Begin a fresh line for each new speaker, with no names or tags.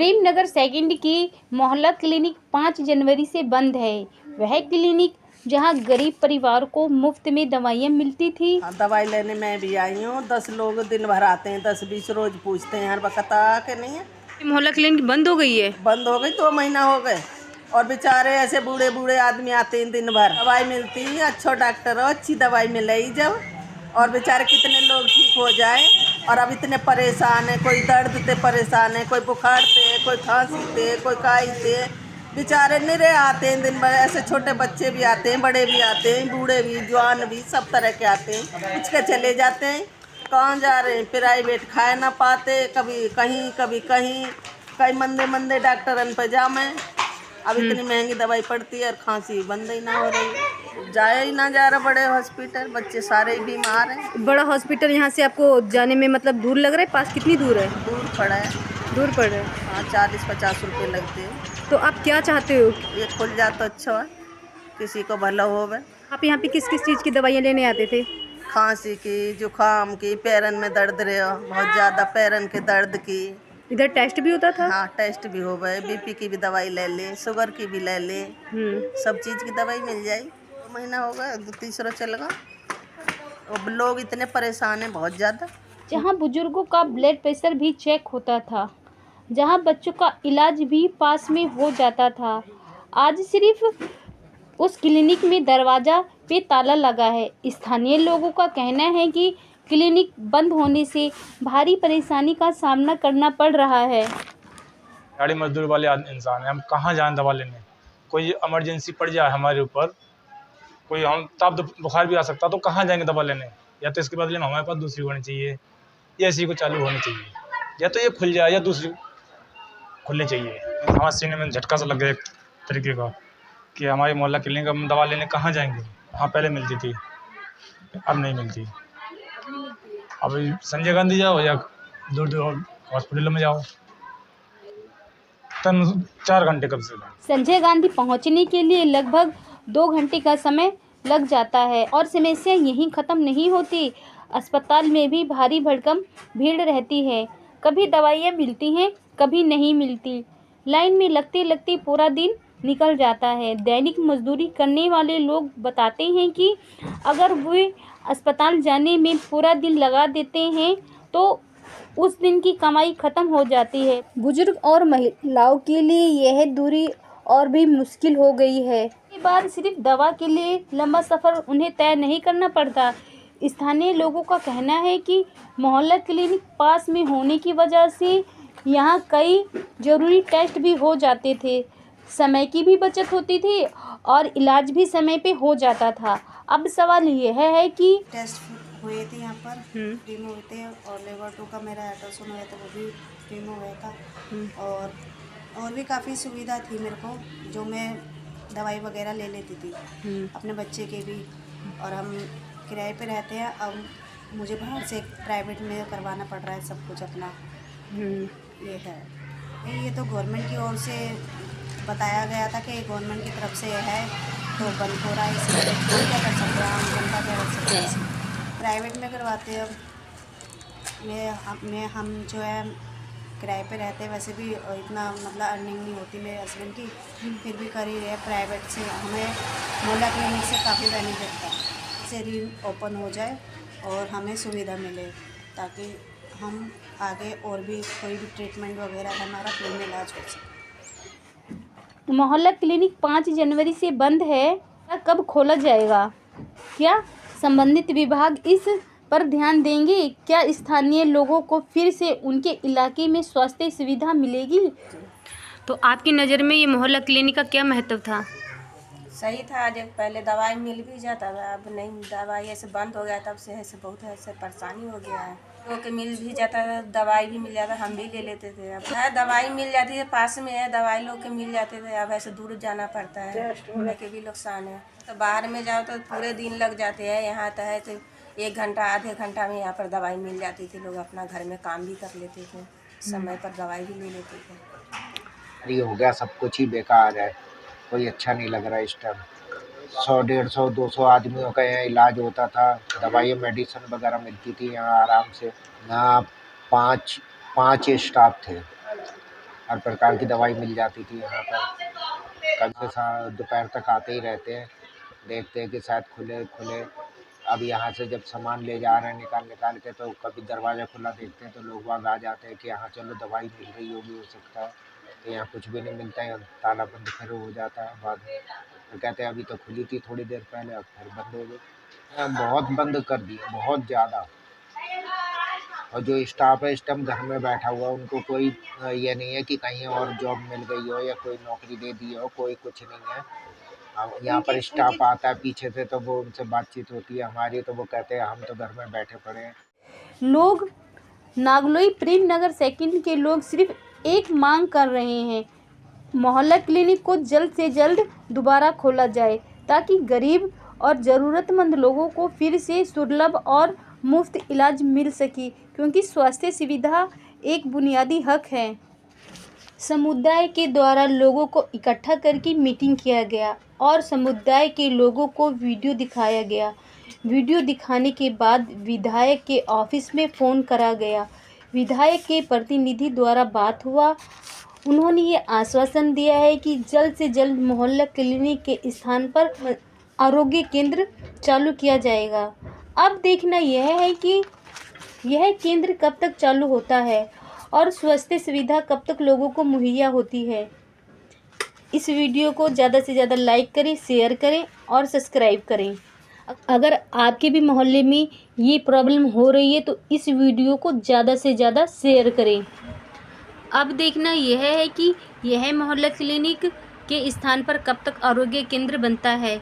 Premnagar second की मोहल्ला clinic 5 जनवरी से बंद है। वह क्लिनिक जहां गरीब परिवार को मुफ्त में दवाइयां मिलती थी।
दवाई लेने मैं भी आई हूँ। 10 लोग दिन भर आते हैं, 10-20 रोज पूछते हैं, हर वक्त आके नहीं है।
मोहल्ला क्लिनिक बंद हो गई है।
बंद हो गई 2 महीना हो गए। और बेचारे ऐसे बूढ़े बूढ़े आदमी आते हैं, दिन भर दवाई मिलती है, अच्छा डॉक्टर हो, अच्छी दवाई मिले जब, और बेचारे कितने लोग ठीक हो जाए। और अब इतने परेशान है, कोई दर्द से परेशान है, कोई बुखार से, कोई खांसी से, कोई काई से, बेचारे निरे आते हैं दिन भर। ऐसे छोटे बच्चे भी आते हैं, बड़े भी आते हैं, बूढ़े भी, जवान भी, सब तरह के आते हैं। पूछ के चले जाते हैं कहाँ जा रहे हैं। प्राइवेट खाए ना पाते, कभी कहीं कभी कहीं, कई मंदे मंदे डॉक्टरन पे जामे। अब इतनी महंगी दवाई पड़ती है और खांसी बंद ही ना हो रही, जाया ही ना जा रहा बड़े हॉस्पिटल। बच्चे सारे ही बीमार हैं।
बड़ा हॉस्पिटल यहाँ से आपको जाने में मतलब दूर लग रहा है, पास कितनी दूर है?
दूर पड़ा है।
दूर पड़ रहा है।
हाँ, 40-50 रुपये लगते हैं।
तो आप क्या चाहते हो?
ये खुल जाए तो अच्छा है, किसी को भला होवे।
आप यहाँ पे किस किस चीज़ की दवाइयाँ लेने आते थे?
खांसी की, जुकाम की, पैरन में दर्द रहे बहुत ज़्यादा, पैरन के दर्द की।
इधर टेस्ट भी होता था?
हाँ, टेस्ट भी हो गए, बीपी की भी दवाई ले ले, शुगर की भी ले ले, सब चीज़ की दवाई मिल जाए। 2 महीना हो गया, तीसरा चलेगा। अब लोग इतने परेशान हैं बहुत ज़्यादा।
जहाँ बुजुर्गों का ब्लड प्रेशर भी चेक होता था, जहाँ बच्चों का इलाज भी पास में हो जाता था, आज सिर्फ उस क्लिनिक में दरवाजा पे ताला लगा है। स्थानीय लोगों का कहना है कि क्लिनिक बंद होने से भारी परेशानी का सामना करना पड़ रहा है।
दिहाड़ी मजदूर वाले इंसान हैं, हम कहाँ जाएं दवा लेने। कोई इमरजेंसी पड़ जाए हमारे ऊपर, कोई हम ताप बुखार भी आ सकता, तो कहाँ जाएंगे दवा लेने। या तो इसके बदले में हमारे पास दूसरी होनी चाहिए, या इसी को चालू होनी चाहिए, या तो ये खुल जाए या दूसरी खुलनी चाहिए। हमारे सीने में झटका सा लग गया एक तरीके का कि हमारी मोहल्ला क्लिनिक हम दवा लेने कहाँ जाएंगे। हाँ, पहले मिलती थी, अब नहीं मिलती। अब संजय गांधी जाओ या दूर दूर हॉस्पिटलों में जाओ, 4 घंटे कम से कम।
संजय गांधी पहुंचने के लिए लगभग 2 घंटे का समय लग जाता है और समस्या यहीं ख़त्म नहीं होती। अस्पताल में भी भारी भरकम भीड़ रहती है। कभी दवाइयाँ मिलती हैं, कभी नहीं मिलती। लाइन में लगते लगते पूरा दिन निकल जाता है। दैनिक मजदूरी करने वाले लोग बताते हैं कि अगर वे अस्पताल जाने में पूरा दिन लगा देते हैं तो उस दिन की कमाई ख़त्म हो जाती है। बुजुर्ग और महिलाओं के लिए यह दूरी और भी मुश्किल हो गई है। इसके बाद सिर्फ दवा के लिए लंबा सफ़र उन्हें तय नहीं करना पड़ता। स्थानीय लोगों का कहना है कि मोहल्ला क्लिनिक पास में होने की वजह से यहाँ कई ज़रूरी टेस्ट भी हो जाते थे, समय की भी बचत होती थी और इलाज भी समय पे हो जाता था। अब सवाल यह है कि
टेस्ट हुए थे यहाँ पर, फ्री में हुए थे, और लेवल 2 का मेरा अल्ट्रासाउंड हुआ था, वो भी फ्री में हुआ था। और भी काफ़ी सुविधा थी मेरे को, जो मैं दवाई वगैरह ले लेती थी, अपने बच्चे के भी। और हम किराए पे रहते हैं, अब मुझे बाहर से प्राइवेट में करवाना पड़ रहा है सब कुछ अपना। ये है, ये तो गवर्नमेंट की ओर से बताया गया था कि गवर्नमेंट की तरफ से है तो बंद हो रहा है, इसलिए क्या कर सकते हैं, हम जनता क्या कर सकते हैं। प्राइवेट में करवाते हैं। हम जो है किराए पे रहते हैं, वैसे भी इतना मतलब अर्निंग नहीं होती मेरे हस्बैंड की, फिर भी कर ही रहे प्राइवेट से। हमें मोहल्ला क्लिनिक से काफ़ी बेनिफिट था, से रीन ओपन हो जाए और हमें सुविधा मिले, ताकि हम आगे और भी कोई भी ट्रीटमेंट वगैरह हमारा फ्री में इलाज हो सके।
मोहल्ला क्लिनिक 5 जनवरी से बंद है, कब खोला जाएगा? क्या संबंधित विभाग इस पर ध्यान देंगे? क्या स्थानीय लोगों को फिर से उनके इलाके में स्वास्थ्य सुविधा मिलेगी? तो आपकी नज़र में ये मोहल्ला क्लिनिक का क्या महत्व था?
सही था, जब पहले दवाई मिल भी जाता था, अब नहीं, दवाई ऐसे बंद हो गया, तब से ऐसे बहुत ऐसे परेशानी हो गया है। तो के मिल भी जाता था, दवाई भी मिल जाता, हम भी ले लेते थे। अब है दवाई मिल जाती है, पास में है, दवाई लोग के मिल जाते थे, अब ऐसे दूर जाना पड़ता है, उन्हें के भी नुकसान है। तो बाहर में जाओ तो पूरे दिन लग जाते हैं, यहाँ तो है तो 1 घंटा आधे घंटा में यहाँ पर दवाई मिल जाती थी। लोग अपना घर में काम भी कर लेते थे, समय पर दवाई भी ले लेते थे।
हो गया सब कुछ ही बेकार है, कोई अच्छा नहीं लग रहा है इस टाइम। 100, 150, 200 आदमियों का यहाँ इलाज होता था, दवाई मेडिसिन वगैरह मिलती थी यहाँ आराम से। यहाँ 5 स्टाफ थे, हर प्रकार की दवाई मिल जाती थी यहाँ पर। कल से दोपहर तक आते ही रहते हैं, देखते हैं कि शायद खुले। अब यहाँ से जब सामान ले जा रहे हैं निकाल के, तो कभी दरवाज़ा खुला देखते हैं तो लोग बाग आ जाते हैं कि यहाँ चलो दवाई मिल रही होगी, हो सकता है। तो यहाँ कुछ भी नहीं मिलता है, ताला बंद फिर हो जाता है बाद में। तो कहते हैं अभी तो खुली थी थोड़ी देर पहले, अब फिर बंद हो गई। बहुत बंद कर दिए, बहुत ज़्यादा। और जो स्टाफ है इस टाइम घर में बैठा हुआ, उनको कोई ये नहीं है कि कहीं और जॉब मिल गई हो या कोई नौकरी दे दी हो, कोई कुछ नहीं है। अब यहाँ पर स्टाफ आता है पीछे से, तो वो उनसे बातचीत होती है हमारी, तो वो कहते हैं हम तो घर में बैठे पड़े हैं।
लोग नागलोई प्रेम नगर सेकंड के लोग सिर्फ एक मांग कर रहे हैं, मोहल्ला क्लिनिक को जल्द से जल्द दोबारा खोला जाए ताकि गरीब और ज़रूरतमंद लोगों को फिर से सुलभ और मुफ्त इलाज मिल सके, क्योंकि स्वास्थ्य सुविधा एक बुनियादी हक है। समुदाय के द्वारा लोगों को इकट्ठा करके मीटिंग किया गया और समुदाय के लोगों को वीडियो दिखाया गया। वीडियो दिखाने के बाद विधायक के ऑफिस में फ़ोन करा गया। विधायक के प्रतिनिधि द्वारा बात हुआ। उन्होंने ये आश्वासन दिया है कि जल्द से जल्द मोहल्ला क्लिनिक के स्थान पर आरोग्य केंद्र चालू किया जाएगा। अब देखना यह है कि यह केंद्र कब तक चालू होता है और स्वास्थ्य सुविधा कब तक लोगों को मुहैया होती है। इस वीडियो को ज़्यादा से ज़्यादा लाइक करें, शेयर करें और सब्सक्राइब करें। अगर आपके भी मोहल्ले में ये प्रॉब्लम हो रही है तो इस वीडियो को ज़्यादा से ज़्यादा शेयर करें। अब देखना यह है कि यह मोहल्ला क्लिनिक के स्थान पर कब तक आरोग्य केंद्र बनता है।